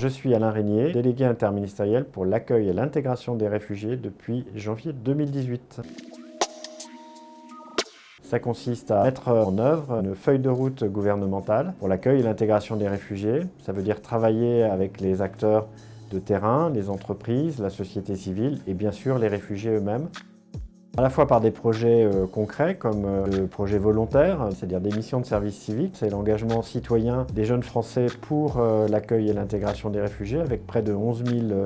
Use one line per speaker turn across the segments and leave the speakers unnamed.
Je suis Alain Régnier, délégué interministériel pour l'accueil et l'intégration des réfugiés depuis janvier 2018. Ça consiste à mettre en œuvre une feuille de route gouvernementale pour l'accueil et l'intégration des réfugiés. Ça veut dire travailler avec les acteurs de terrain, les entreprises, la société civile et bien sûr les réfugiés eux-mêmes. À la fois par des projets concrets comme le projet volontaire, c'est-à-dire des missions de service civique. C'est l'engagement citoyen des jeunes Français pour l'accueil et l'intégration des réfugiés avec près de 11 000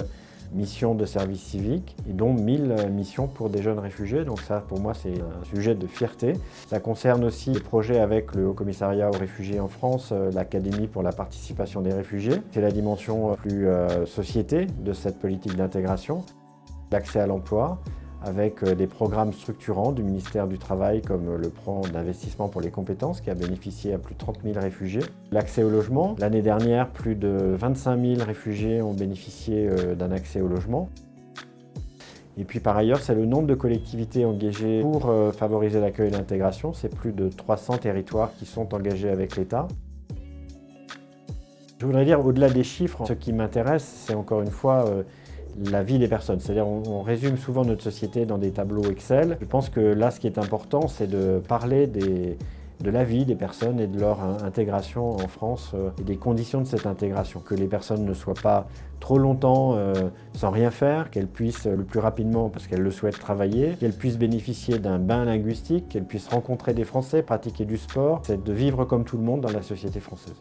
missions de service civique et dont 1000 missions pour des jeunes réfugiés. Donc ça, pour moi, c'est un sujet de fierté. Ça concerne aussi des projets avec le Haut Commissariat aux réfugiés en France, l'Académie pour la participation des réfugiés. C'est la dimension plus société de cette politique d'intégration, l'accès à l'emploi, avec des programmes structurants du ministère du Travail comme le plan d'investissement pour les compétences qui a bénéficié à plus de 30 000 réfugiés. L'accès au logement. L'année dernière, plus de 25 000 réfugiés ont bénéficié d'un accès au logement. Et puis par ailleurs, c'est le nombre de collectivités engagées pour favoriser l'accueil et l'intégration. C'est plus de 300 territoires qui sont engagés avec l'État. Je voudrais dire, au-delà des chiffres, ce qui m'intéresse, c'est encore une fois la vie des personnes. C'est-à-dire on résume souvent notre société dans des tableaux Excel. Je pense que là, ce qui est important, c'est de parler de la vie des personnes et de leur intégration en France et des conditions de cette intégration. Que les personnes ne soient pas trop longtemps sans rien faire, qu'elles puissent le plus rapidement, parce qu'elles le souhaitent, travailler, qu'elles puissent bénéficier d'un bain linguistique, qu'elles puissent rencontrer des Français, pratiquer du sport. C'est de vivre comme tout le monde dans la société française.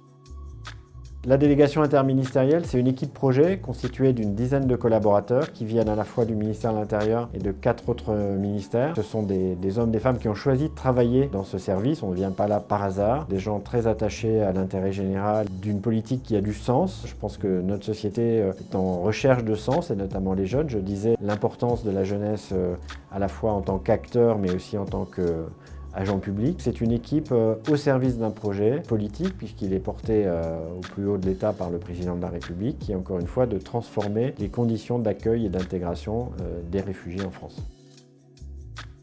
La délégation interministérielle, c'est une équipe projet constituée d'une dizaine de collaborateurs qui viennent à la fois du ministère de l'Intérieur et de 4 autres ministères. Ce sont des hommes, des femmes qui ont choisi de travailler dans ce service. On ne vient pas là par hasard. Des gens très attachés à l'intérêt général, d'une politique qui a du sens. Je pense que notre société est en recherche de sens, et notamment les jeunes. Je disais l'importance de la jeunesse à la fois en tant qu'acteur, mais aussi en tant que agent public. C'est une équipe au service d'un projet politique, puisqu'il est porté au plus haut de l'État par le président de la République, qui est encore une fois de transformer les conditions d'accueil et d'intégration des réfugiés en France.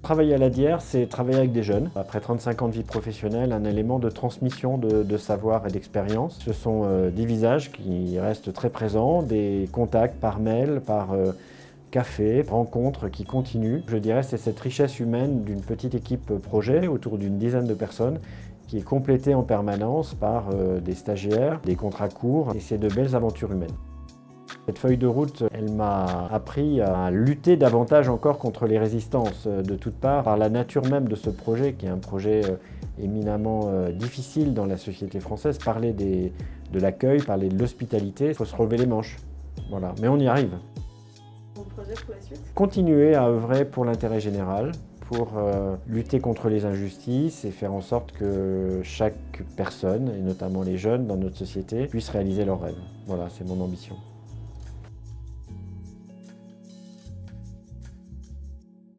Travailler à l'ADIER, c'est travailler avec des jeunes. Après 35 ans de vie professionnelle, un élément de transmission de savoir et d'expérience. Ce sont des visages qui restent très présents, des contacts par mail, par café, rencontres qui continuent. Je dirais c'est cette richesse humaine d'une petite équipe projet autour d'une dizaine de personnes qui est complétée en permanence par des stagiaires, des contrats courts et c'est de belles aventures humaines. Cette feuille de route, elle m'a appris à lutter davantage encore contre les résistances de toutes parts par la nature même de ce projet qui est un projet éminemment difficile dans la société française. Parler de l'accueil, parler de l'hospitalité, il faut se relever les manches. Voilà. Mais on y arrive.
Projet pour la suite.
Continuer à œuvrer pour l'intérêt général, pour lutter contre les injustices et faire en sorte que chaque personne, et notamment les jeunes dans notre société, puissent réaliser leurs rêves. Voilà, c'est mon ambition.